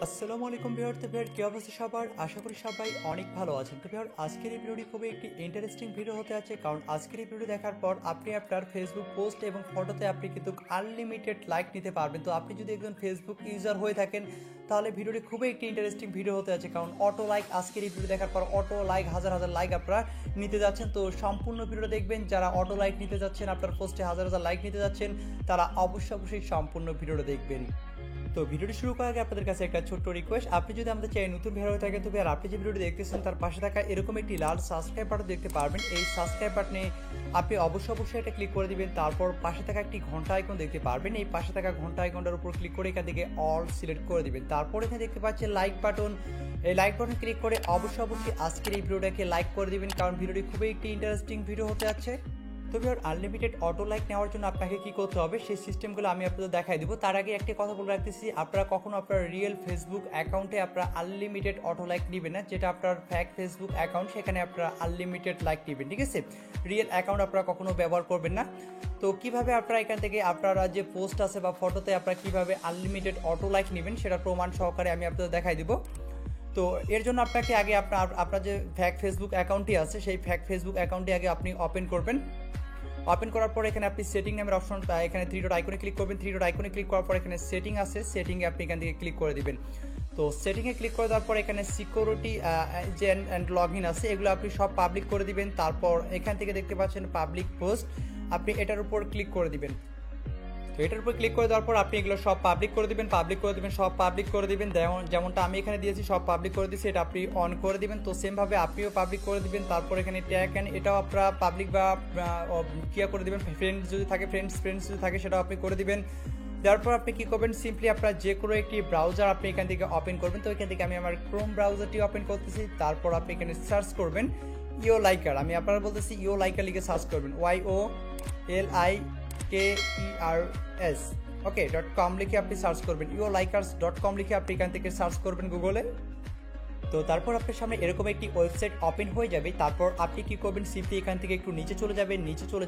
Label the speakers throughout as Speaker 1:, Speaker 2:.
Speaker 1: আসসালামু আলাইকুম ভিউয়ার। তো ভিউয়ার কি অবস্থা সবার? আশা করি সবাই অনেক ভালো আছেন। তো ভিউয়ার আজকের এই ভিডিওটি খুবই একটি ইন্টারেস্টিং ভিডিও হতে আছে, কারণ আজকের এই ভিডিও দেখার পর আপনি আপনার ফেসবুক পোস্ট এবং ফটোতে আপনি কিন্তু আনলিমিটেড লাইক নিতে পারবেন। তো আপনি যদি একজন ফেসবুক ইউজার হয়ে থাকেন তাহলে ভিডিওটি খুবই একটি ইন্টারেস্টিং ভিডিও হতে আছে, কারণ অটো লাইক আজকের এই ভিডিও দেখার পর অটো লাইক হাজার হাজার লাইক আপনারা নিতে যাচ্ছেন। তো সম্পূর্ণ ভিডিও দেখবেন। যারা অটো লাইক নিতে যাচ্ছেন, আপনার পোস্টে হাজার হাজার লাইক নিতে যাচ্ছেন, তারা অবশ্যই সম্পূর্ণ ভিডিওটা দেখবেন। তো ভিডিওটি শুরু করার আগে আপনাদের কাছে একটা ছোট্ট রিকোয়েস্ট, আপনি যদি আমাদের চ্যানেল নতুন ভিডিও হয়ে থাকেন তবে আর আপনি যে ভিডিওটি দেখতেছেন তার পাশে থাকা এরকম একটি লাল সাবস্ক্রাইব বাটন দেখতে পারবেন। এই সাবস্ক্রাইব বাটনে আপনি অবশ্যই এটা ক্লিক করে দিবেন। তারপর পাশে থাকা একটি ঘন্টা আইকন দেখতে পারবেন। এই পাশে থাকা ঘন্টা আইকনটার উপর ক্লিক করে এখান থেকে অল সিলেক্ট করে দিবেন। তারপর এখানে দেখতে পাচ্ছেন লাইক বাটন, এই লাইক বাটন ক্লিক করে অবশ্যই আজকের এই ভিডিওটাকে লাইক করে দিবেন, কারণ ভিডিওটি খুবই একটি ইন্টারেস্টিং ভিডিও হতে যাচ্ছে। তবে আর আনলিমিটেড অটো লাইক নেওয়ার জন্য আপনাকে কি করতে হবে সেই সিস্টেমগুলো আমি আপনাদের দেখাই দেবো। তার আগে একটি কথা বলে রাখতেছি, আপনারা কখনো আপনার রিয়েল ফেসবুক অ্যাকাউন্টে আপনারা আনলিমিটেড অটো লাইক নেবেন না। যেটা আপনার ফ্যাক ফেসবুক অ্যাকাউন্ট সেখানে আপনারা আনলিমিটেড লাইক নেবেন, ঠিক আছে? রিয়েল অ্যাকাউন্ট আপনারা কখনো ব্যবহার করবেন না। তো কিভাবে আপনারা এখান থেকে আপনারা যে পোস্ট আছে বা ফটোতে আপনারা কিভাবে আনলিমিটেড অটো লাইক নেবেন সেটা প্রমাণ সহকারে আমি আপনাদের দেখাই দেবো। তো এর জন্য আপনাকে আগে আপনার যে ফ্যাক ফেসবুক অ্যাকাউন্টটি আছে সেই ফ্যাক ফেসবুক অ্যাকাউন্টটি আগে আপনি ওপেন করবেন। ওপেন করার পর এখানে আপনি সেটিং নামের অপশন, এখানে থ্রি ডট আইকনে ক্লিক করবেন। থ্রি ডট আইকনে ক্লিক করার পর এখানে সেটিং আছে, সেটিংয়ে আপনি এখান থেকে ক্লিক করে দিবেন। তো সেটিংয়ে ক্লিক করে দেওয়ার পর এখানে সিকিউরিটি যে অ্যান্ড লগ ইন আছে এগুলো আপনি সব পাবলিক করে দিবেন। তারপর এখান থেকে দেখতে পাচ্ছেন পাবলিক পোস্ট, আপনি এটার উপর ক্লিক করে দিবেন। তো এটার উপর ক্লিক করে দেওয়ার পর আপনি এগুলো সব পাবলিক করে দিবেন, সব পাবলিক করে দিবেন। যেমনটা আমি এখানে দিয়েছি সব পাবলিক করে দিয়েছি, এটা আপনি অন করে দিবেন। তো সেমভাবে আপনিও পাবলিক করে দিবেন। তারপর এখানে ট্যাগ অ্যান্ড এটাও আপনারা পাবলিক বা কিয়া করে দিবেন। ফ্রেন্ডস যদি থাকে ফ্রেন্ডস যদি থাকে সেটাও আপনি করে দিবেন। তারপর আপনি কি করবেন, সিম্পলি আপনার যে কোনো একটি ব্রাউজার আপনি এখান থেকে ওপেন করবেন। তো এখান থেকে আমি আমার ক্রোম ব্রাউজারটি ওপেন করতেছি। তারপর আপনি এখানে সার্চ করবেন ইও লাইকার, আমি আপনারা বলতেছি ইও লাইকার লিখে সার্চ করবেন, YOLIKERS ওকে .com লিখে আপনি সার্চ করবেন। yolikers.com লিখে আপনি এখান থেকে সার্চ করবেন গুগলে। তো তারপর আপনার সামনে এরকম একটি ওয়েবসাইট ওপেন হয়ে যাবে। তারপর আপনি কি করবেন, সিম্পলি এখান থেকে একটু নিচে চলে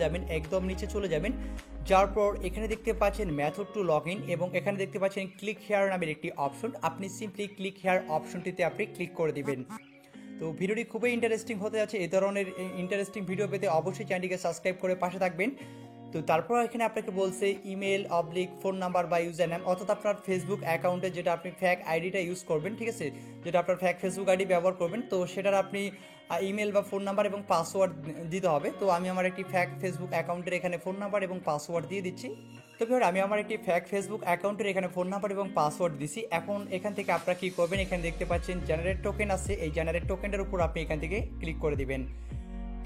Speaker 1: যাবেন, একদম নিচে চলে যাবেন। যাওয়ার পর এখানে দেখতে পাচ্ছেন মেথড টু লগ ইন এবং এখানে দেখতে পাচ্ছেন ক্লিক হেয়ার নামের একটি অপশন, আপনি সিম্পলি ক্লিক হেয়ার অপশনটিতে আপনি ক্লিক করে দিবেন। তো ভিডিওটি খুবই ইন্টারেস্টিং হতে যাচ্ছে। এই ধরনের ইন্টারেস্টিং ভিডিও পেতে অবশ্যই চ্যানেলটিকে সাবস্ক্রাইব করে পাশে থাকবেন। তো তারপর এখানে আপনাকে বলছে ইমেল ফোন নাম্বার বা ইউজার নেম, অর্থাৎ আপনার ফেসবুক অ্যাকাউন্টে যেটা আপনি ফ্যাক আইডিটা ইউজ করবেন, ঠিক আছে, যেটা আপনার ফ্যাক ফেসবুক আইডি ব্যবহার করবেন, তো সেটার আপনি ইমেল বা ফোন নাম্বার এবং পাসওয়ার্ড দিতে হবে। তো আমি আমার একটি ফ্যাক ফেসবুক অ্যাকাউন্টের এখানে ফোন নাম্বার এবং পাসওয়ার্ড দিয়ে দিচ্ছি। তো আমি আমার একটি ফ্যাক ফেসবুক অ্যাকাউন্টের এখানে ফোন নাম্বার এবং পাসওয়ার্ড দিছি। এখন এখান থেকে আপনারা কী করবেন, এখানে দেখতে পাচ্ছেন জেনারেট টোকেন আছে, এই জেনারেট টোকেনটার উপর আপনি এখান থেকে ক্লিক করে দিবেন।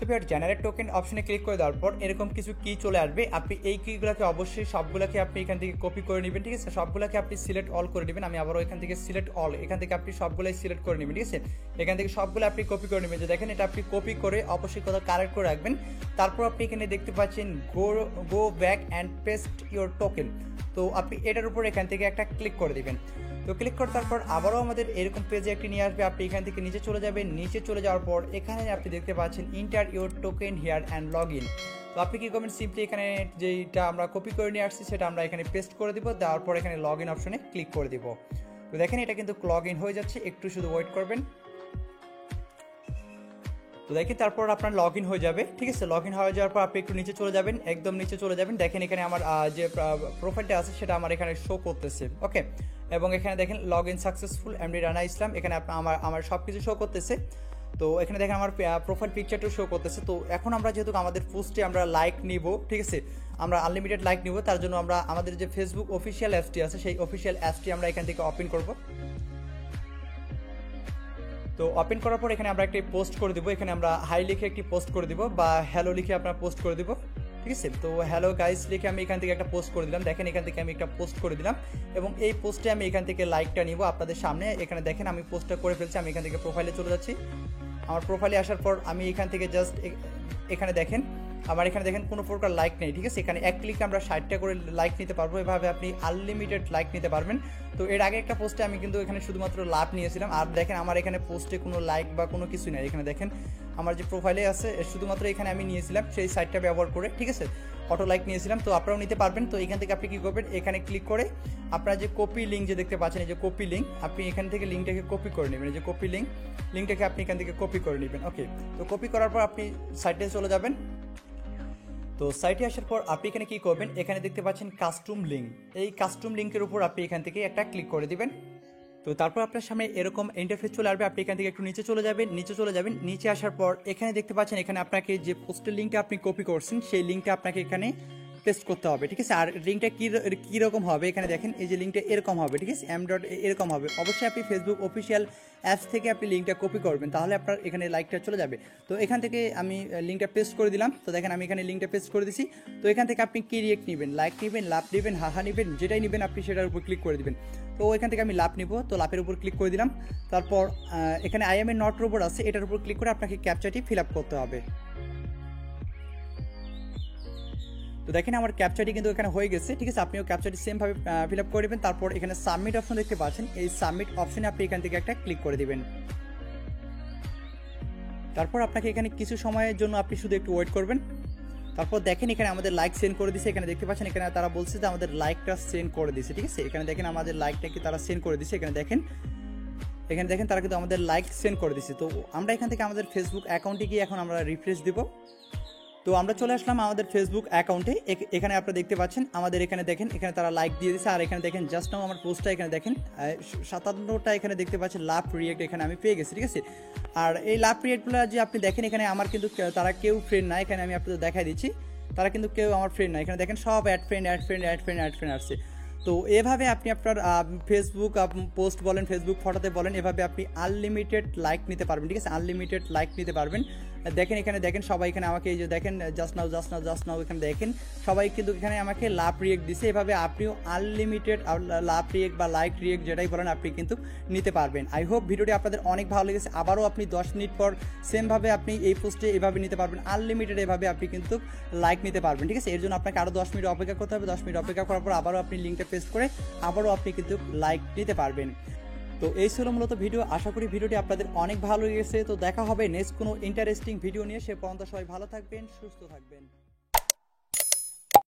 Speaker 1: তো জেনারেট টোকেন অপশনে ক্লিক করে দেওয়ার পর এরকম কিছু কি চলে আসবে। আপনি এই কিগুলোকে অবশ্যই সবগুলোকে আপনি এখান থেকে কপি করে নেবেন, ঠিক আছে? সবগুলোকে আপনি সিলেক্ট অল করে নেবেন। আমি আবারও এখান থেকে সিলেক্ট অল, এখান থেকে আপনি সবগুলোই সিলেক্ট করে নেবেন, ঠিক আছে? এখান থেকে সবগুলো আপনি কপি করে নেবেন। যে দেখেন এটা আপনি কপি করে অবশ্যই কোথাও কারেক্ট করে রাখবেন। তারপর আপনি এখানে দেখতে পাচ্ছেন go back and paste your token, তো আপনি এটার উপর এখান থেকে একটা ক্লিক করে দিবেন। তো ক্লিক করে তারপর আবারও আমাদের এরকম পেজে একটি নিয়ে আসবে। আপনি এখান থেকে নিচে চলে যাবেন, নিচে চলে যাওয়ার পর এখানে আপনি দেখতে পাচ্ছেন inter your token here and log in. তো আপনি কী করবেন, সিম্পলি এখানে যেটা আমরা কপি করে নিয়ে আসছি সেটা আমরা এখানে পেস্ট করে দিব। দেওয়ার পর এখানে লগ ইন অপশনে ক্লিক করে দিব। তো দেখেন এটা কিন্তু লগ ইন হয়ে যাচ্ছে, একটু শুধু ওয়েট করবেন। তো দেখেন তারপর আপনার লগ ইন হয়ে যাবে, ঠিক আছে? লগ ইন হয়ে যাওয়ার পর আপনি একটু নিচে চলে যাবেন, একদম নিচে চলে যাবেন। দেখেন এখানে আমার যে প্রোফাইলটা আছে সেটা আমার এখানে শো করতেছে, ওকে। এবং এখানে দেখেন log in successful MD Rana Islam, এখানে আমার সব কিছু শো করতেছে। তো এখানে দেখেন আমার প্রোফাইল পিকচারটাও শো করতেছে। তো এখন আমরা যেহেতু আমাদের পোস্টে আমরা লাইক নিব, ঠিক আছে, আমরা আনলিমিটেড লাইক নিব, তার জন্য আমরা আমাদের যে ফেসবুক অফিসিয়াল অ্যাপসটি আছে সেই অফিসিয়াল অ্যাপসটি আমরা এখান থেকে ওপেন করব। তো ওপেন করার পর এখানে আমরা একটি পোস্ট করে দিব। এখানে আমরা হাই লিখে একটি পোস্ট করে দিব বা হ্যালো লিখে আপনার পোস্ট করে দিব, ঠিক আছে? তো হ্যালো গাইস লিখে আমি এখান থেকে একটা পোস্ট করে দিলাম। দেখেন এখান থেকে আমি একটা পোস্ট করে দিলাম এবং এই পোস্টে আমি এখান থেকে লাইকটা নিব আপনাদের সামনে। এখানে দেখেন আমি পোস্টটা করে ফেলছি। আমি এখান থেকে প্রোফাইলে চলে যাচ্ছি। আমার প্রোফাইলে আসার পর আমি এখান থেকে জাস্ট এখানে দেখেন আমার এখানে দেখেন কোনো প্রকার লাইক নেই, ঠিক আছে? এখানে এক ক্লিকে আমরা 60টা করে লাইক নিতে পারবো। এভাবে আপনি আনলিমিটেড লাইক নিতে পারবেন। তো এর আগে একটা পোস্টে আমি কিন্তু এখানে শুধুমাত্র লাভ নিয়েছিলাম, আর দেখেন আমার এখানে পোস্টে কোনো লাইক বা কোনো কিছু নেই। এখানে দেখেন আমার যে প্রোফাইলে আছে শুধুমাত্র এখানে আমি নিয়েছিলাম সেই সাইটটা ব্যবহার করে, ঠিক আছে? অটো লাইক নিয়েছিলাম, তো আপনারাও নিতে পারবেন। তো এখান থেকে আপনি কী করবেন, এখানে ক্লিক করে আপনার যে কপি লিঙ্ক যে দেখতে পাচ্ছেন, এই যে কপি লিঙ্ক, আপনি এখান থেকে লিঙ্কটাকে কপি করে নেবেন। এই যে কপি লিঙ্কটাকে আপনি এখান থেকে কপি করে নেবেন। ওকে, তো কপি করার পর আপনি সাইটে চলে যাবেন। তো সাইটে আসার পর আপনি এখানে কী করবেন, এখানে দেখতে পাচ্ছেন কাস্টম লিঙ্ক, এই কাস্টম লিঙ্কের উপর আপনি এখান থেকে একটা ক্লিক করে দিবেন। তো তারপর আপনার সামনে এরকম ইন্টারফেস চলে আসবে। আপনি এখান থেকে একটু নিচে চলে যাবেন, নিচে আসার পর এখানে দেখতে পাচ্ছেন, এখানে আপনাকে যে পোস্টের লিঙ্কটা আপনি কপি করছেন সেই লিঙ্কটা আপনাকে এখানে পেস্ট করতে হবে, ঠিক আছে। আর লিঙ্কটা কীরকম হবে, এখানে দেখেন এই যে লিঙ্কটা এরকম হবে, ঠিক আছে, এরকম হবে। অবশ্যই আপনি ফেসবুক অফিসিয়াল অ্যাপস থেকে আপনি লিঙ্কটা কপি করবেন, তাহলে আপনার এখানে লাইকটা চলে যাবে। তো এখান থেকে আমি লিঙ্কটা পেস্ট করে দিলাম। তো দেখেন আমি এখানে লিঙ্কটা পেস্ট করে দিছি। তো এখান থেকে আপনি কি রিয়েক্ট নেবেন, লাইক নেবেন, লাভ নেবেন, হাহা নেবেন, যেটাই নেবেন আপনি সেটার উপর ক্লিক করে দিবেন। তো এখান থেকে আমি লাভ নিব, তো লাভের উপর ক্লিক করে দিলাম। তারপর এখানে I M A not robot আছে, এটার উপর ক্লিক করে আপনাকে ক্যাপচাটি ফিল আপ করতে হবে। তো দেখেন আমার ক্যাপচাটি কিন্তু এখানে হয়ে গেছে, ঠিক আছে। আপনিও ক্যাপচাটি সেমভাবে ফিল আপ করে দেবেন। তারপর এখানে সাবমিট অপশন দেখতে পাচ্ছেন, এই সাবমিট অপশনে আপনি এখান থেকে একটা ক্লিক করে দিবেন। তারপর আপনাকে এখানে কিছু সময়ের জন্য আপনি শুধু একটু ওয়েট করবেন। তারপর দেখেন এখানে আমাদের লাইক সেন্ড করে দিছে, এখানে দেখতে পাচ্ছেন এখানে তারা বলছে যে আমাদের লাইকটা সেন্ড করে দিছে, ঠিক আছে। এখানে দেখেন আমাদের লাইকটা কি তারা সেন্ড করে দিছে, এখানে দেখেন তারা কিন্তু আমাদের লাইক সেন্ড করে দিছে। তো আমরা এখান থেকে আমাদের ফেসবুক অ্যাকাউন্টে গিয়ে এখন আমরা রিফ্রেশ দিব। তো আমরা চলে আসলাম আমাদের ফেসবুক অ্যাকাউন্টে। এখানে আপনারা দেখতে পাচ্ছেন আমাদের এখানে দেখেন এখানে তারা লাইক দিয়ে দিয়েছে। আর এখানে দেখেন জাস্ট নাও আমার পোস্টটা এখানে দেখেন 57টা এখানে দেখতে পাচ্ছেন লাভ রিয়েক্ট এখানে আমি পেয়ে গেছি, ঠিক আছে। আর এই লাভ রিয়েক্টগুলো যে আপনি দেখেন এখানে আমার কিন্তু তারা কেউ ফ্রেন্ড না, এখানে আমি আপনাদের দেখাই দিচ্ছি, তারা কিন্তু কেউ আমার ফ্রেন্ড না। এখানে দেখেন সব অ্যাড ফ্রেন্ড আসছে। তো এভাবে আপনি আপনার ফেসবুক পোস্ট বলেন, ফেসবুক ফটোতে বলেন, এভাবে আপনি আনলিমিটেড লাইক নিতে পারবেন, ঠিক আছে, আনলিমিটেড লাইক নিতে পারবেন। দেখেন এখানে দেখেন সবাই এখানে আমাকে এই যে দেখেন জাস্ট নাও এখানে দেখেন সবাই কিন্তু এখানে আমাকে লাভ রিয়েক্ট দিছে। এভাবে আপনিও আনলিমিটেড লাভ রিয়েক্ট বা লাইক রিয়েক্ট যেটাই বলেন আপনি কিন্তু নিতে পারবেন। আই হোপ ভিডিওটি আপনাদের অনেক ভালো লেগেছে। আবারও আপনি 10 মিনিট পর সেমভাবে আপনি এই পোস্টে এভাবে নিতে পারবেন, আনলিমিটেড এভাবে আপনি কিন্তু লাইক নিতে পারবেন, ঠিক আছে। এর জন্য আপনাকে আরও 10 মিনিট অপেক্ষা করতে হবে। 10 মিনিট অপেক্ষা করার পর আবারও আপনি লিঙ্কটা পেস্ট করে আবারও আপনি কিন্তু লাইক নিতে পারবেন। তো এই ছিল মূলত ভিডিও। আশা করি ভিডিওটি আপনাদের অনেক ভালো লেগেছে। তো দেখা হবে নেক্সট কোনো ইন্টারেস্টিং ভিডিও নিয়ে। সে পর্যন্ত সবাই ভালো থাকবেন, সুস্থ থাকবেন।